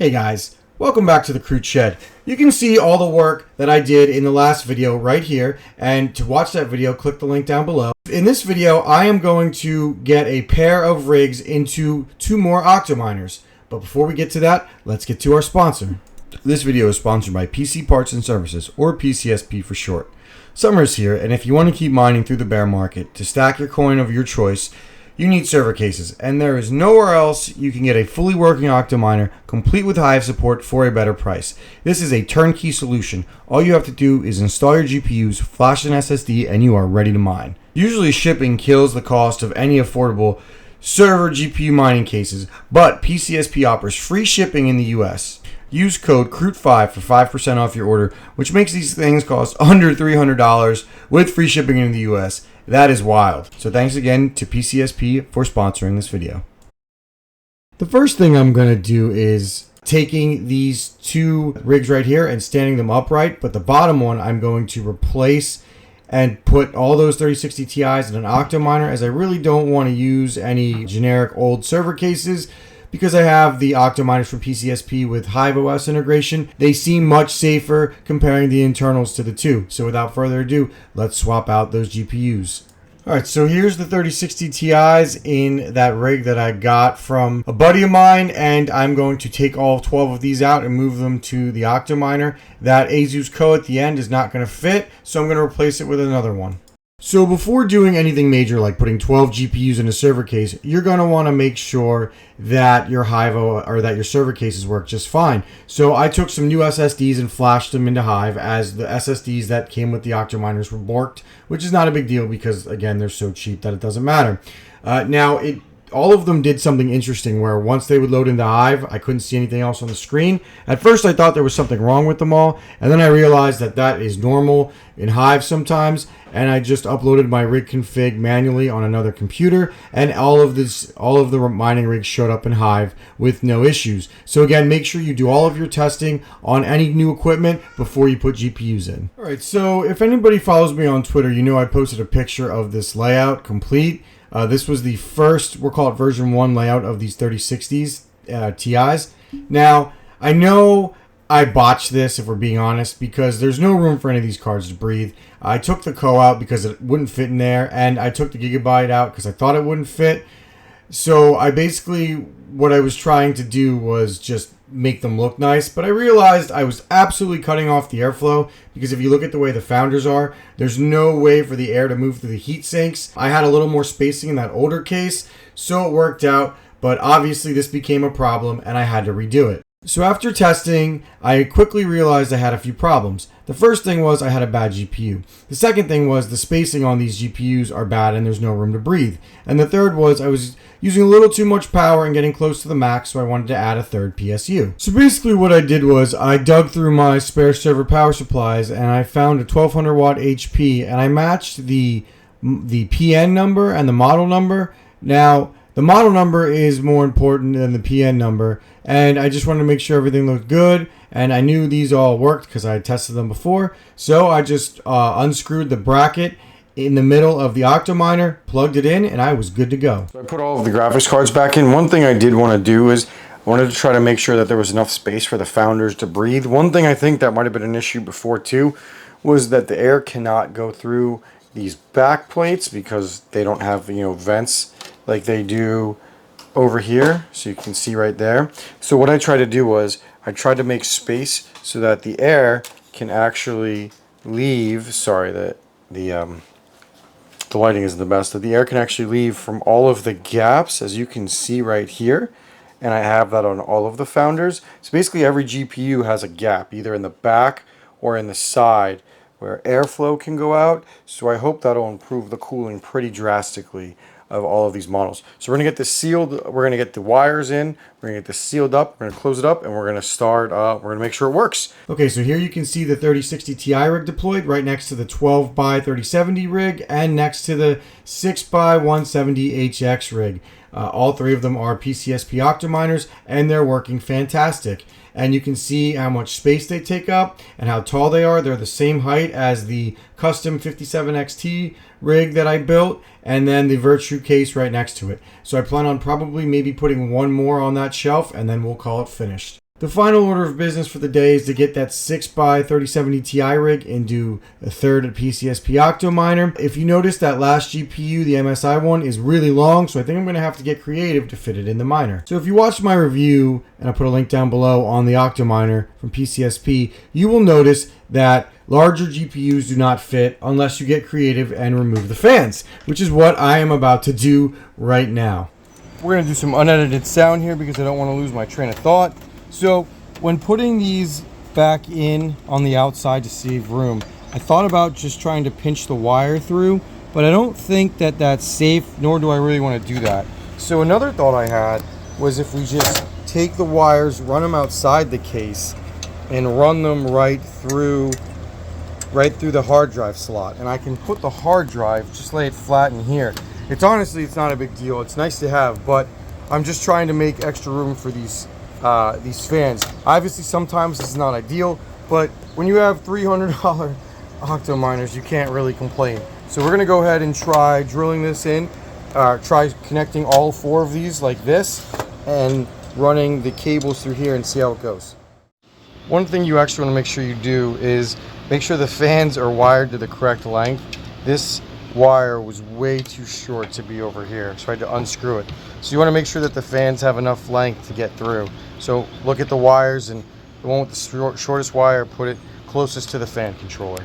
Hey guys, welcome back to the Kroot Shed. You can see all the work that I did in the last video right here, and to watch that video, click the link down below. In this video, I am going to get a pair of rigs into 2 more octominers. But before we get to that, let's get to our sponsor. This video is sponsored by PC Parts and Services, or pcsp for short. Summer's here, and if you want to keep mining through the bear market to stack your coin of your choice, you need server cases, and there is nowhere else you can get a fully working octominer complete with Hive support for a better price. This is a turnkey solution. All you have to do is install your GPUs, flash an SSD, and you are ready to mine. Usually shipping kills the cost of any affordable server GPU mining cases, but PCSP offers free shipping in the US. Use code KROOT5 for 5% off your order, which makes these things cost under $300 with free shipping in the US. That is wild. So thanks again to PCSP for sponsoring this video. The first thing I'm going to do is taking these 2 rigs right here and standing them upright, but the bottom one I'm going to replace and put all those 3060 Ti's in an octominer, as I really don't want to use any generic old server cases because I have the octominers from PCSP with Hive OS integration. They seem much safer comparing the internals to the 2. So without further ado, let's swap out those GPUs. Alright, so here's the 3060 Ti's in that rig that I got from a buddy of mine, and I'm going to take all 12 of these out and move them to the octominer. That Asus Co at the end is not going to fit, so I'm going to replace it with another one. So before doing anything major like putting 12 GPUs in a server case, you're going to want to make sure that your Hive or that your server cases work just fine. So I took some new SSDs and flashed them into Hive, as the SSDs that came with the octominers were borked, which is not a big deal because, again, they're so cheap that it doesn't matter. All of them did something interesting where once they would load into Hive, I couldn't see anything else on the screen. At first, I thought there was something wrong with them all, and then I realized that that is normal in Hive sometimes, and I just uploaded my rig config manually on another computer, and all of the mining rigs showed up in Hive with no issues. So again, make sure you do all of your testing on any new equipment before you put GPUs in. All right, so if anybody follows me on Twitter, you know I posted a picture of this layout complete. This was the first, we'll call it version 1 layout of these 3060s Ti's. Now, I know I botched this, if we're being honest, because there's no room for any of these cards to breathe. I took the Co out because it wouldn't fit in there, and I took the Gigabyte out because I thought it wouldn't fit. So what I was trying to do was just make them look nice, but I realized I was absolutely cutting off the airflow, because if you look at the way the founders are, there's no way for the air to move through the heat sinks. I had a little more spacing in that older case, so it worked out, but obviously this became a problem and I had to redo it. So after testing, I quickly realized I had a few problems. The first thing was I had a bad GPU. The second thing was the spacing on these GPUs are bad and there's no room to breathe. And the third was I was using a little too much power and getting close to the max, so I wanted to add a third PSU. So basically what I did was I dug through my spare server power supplies and I found a 1200 watt HP, and I matched the PN number and the model number. Now, the model number is more important than the PN number, and I just wanted to make sure everything looked good, and I knew these all worked because I had tested them before. So I just unscrewed the bracket in the middle of the octominer, plugged it in, and I was good to go. So I put all of the graphics cards back in. One thing I did want to do is I wanted to try to make sure that there was enough space for the founders to breathe. One thing I think that might have been an issue before too was that the air cannot go through these back plates because they don't have, vents like they do over here, so you can see right there. So what I tried to do was I tried to make space so that the air can actually leave. Sorry that the lighting isn't the best. That the air can actually leave from all of the gaps, as you can see right here, and I have that on all of the founders. So basically every GPU has a gap either in the back or in the side where airflow can go out. So I hope that'll improve the cooling pretty drastically of all of these models. So we're gonna get this sealed, we're gonna get the wires in, we're gonna get this sealed up, we're gonna close it up, and we're gonna start, we're gonna make sure it works. Okay, so here you can see the 3060 Ti rig deployed right next to the 12x3070 rig and next to the 6x170HX rig. All 3 of them are PCSP octominers, and they're working fantastic. And you can see how much space they take up and how tall they are. They're the same height as the custom 57XT rig that I built, and then the Virtue case right next to it. So I plan on probably maybe putting one more on that shelf, and then we'll call it finished. The final order of business for the day is to get that 6x3070 Ti rig into a third pcsp octominer. If you notice, that last GPU, the MSI one, is really long, so I think I'm going to have to get creative to fit it in the miner. So if you watched my review, and I'll put a link down below on the octominer from pcsp, you will notice that larger GPUs do not fit unless you get creative and remove the fans, which is what I am about to do right now. We're going to do some unedited sound here because I don't want to lose my train of thought. So when putting these back in on the outside to save room, I thought about just trying to pinch the wire through, but I don't think that that's safe, nor do I really want to do that. So another thought I had was if we just take the wires, run them outside the case, and run them right through the hard drive slot. And I can put the hard drive, just lay it flat in here. It's honestly, it's not a big deal. It's nice to have, but I'm just trying to make extra room for these fans. Obviously, sometimes this is not ideal, but when you have $300 octominers, you can't really complain. So we're gonna go ahead and try drilling this in, try connecting all 4 of these like this, and running the cables through here and see how it goes. One thing you actually want to make sure you do is make sure the fans are wired to the correct length. This wire was way too short to be over here, so I had to unscrew it. So you want to make sure that the fans have enough length to get through. So look at the wires, and the one with the shortest wire, put it closest to the fan controller.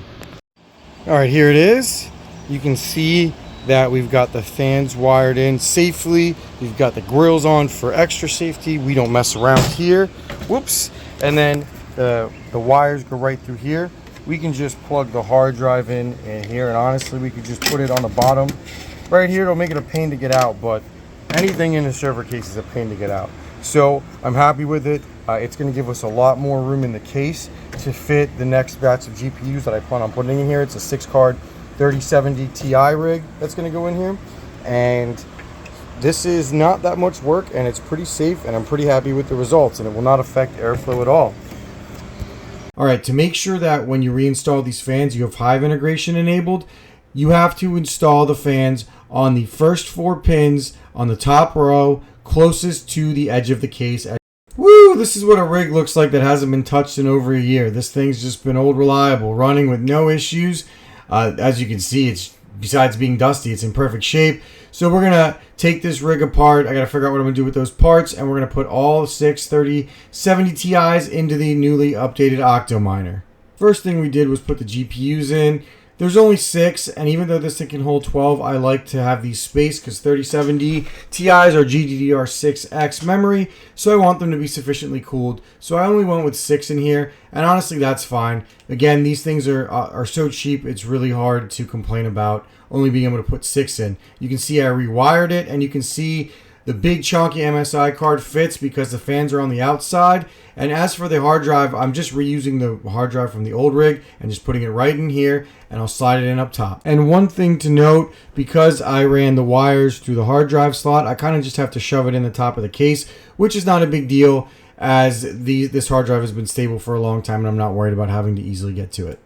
All right, here it is. You can see that we've got the fans wired in safely. We've got the grills on for extra safety. We don't mess around here. Whoops. And then the wires go right through here. We can just plug the hard drive in here, and honestly, we could just put it on the bottom right here. It'll make it a pain to get out, but anything in a server case is a pain to get out. So I'm happy with it. It's going to give us a lot more room in the case to fit the next batch of GPUs that I plan on putting in here. It's a 6-card 3070 Ti rig that's going to go in here, and this is not that much work, and it's pretty safe, and I'm pretty happy with the results, and it will not affect airflow at all. Alright, to make sure that when you reinstall these fans you have Hive integration enabled, you have to install the fans on the first 4 pins on the top row closest to the edge of the case. Woo! This is what a rig looks like that hasn't been touched in over a year. This thing's just been old reliable, running with no issues. As you can see, it's, besides being dusty, it's in perfect shape. So we're going to take this rig apart. I got to figure out what I'm going to do with those parts, and we're going to put all 6 3070 Ti's into the newly updated octominer. First thing we did was put the GPUs in. There's only 6, and even though this thing can hold 12, I like to have these spaced because 3070 Ti's are GDDR6X memory, so I want them to be sufficiently cooled. So I only went with 6 in here, and honestly, that's fine. Again, these things are so cheap, it's really hard to complain about only being able to put 6 in. You can see I rewired it, and you can see the big chunky MSI card fits because the fans are on the outside. And as for the hard drive, I'm just reusing the hard drive from the old rig and just putting it right in here, and I'll slide it in up top. And one thing to note, because I ran the wires through the hard drive slot, I kind of just have to shove it in the top of the case, which is not a big deal as this hard drive has been stable for a long time and I'm not worried about having to easily get to it.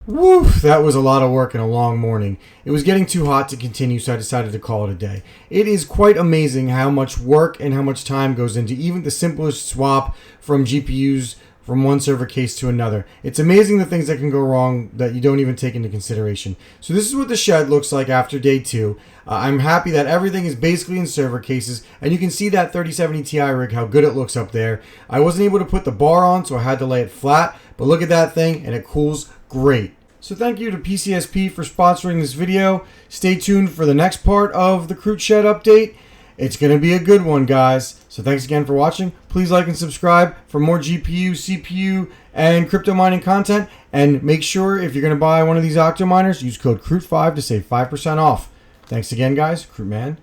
Woo, that was a lot of work and a long morning. It was getting too hot to continue, so I decided to call it a day. It is quite amazing how much work and how much time goes into even the simplest swap from GPUs from one server case to another. It's amazing the things that can go wrong that you don't even take into consideration. So this is what the shed looks like after day 2. I'm happy that everything is basically in server cases, and you can see that 3070 Ti rig, how good it looks up there. I wasn't able to put the bar on, so I had to lay it flat, but look at that thing, and it cools great. So thank you to PCSP for sponsoring this video. Stay tuned for the next part of the Kroot Shed update. It's going to be a good one, guys. So thanks again for watching. Please like and subscribe for more GPU, CPU, and crypto mining content. And make sure if you're going to buy one of these octominers, use code Kroot5 to save 5% off. Thanks again, guys. Krootman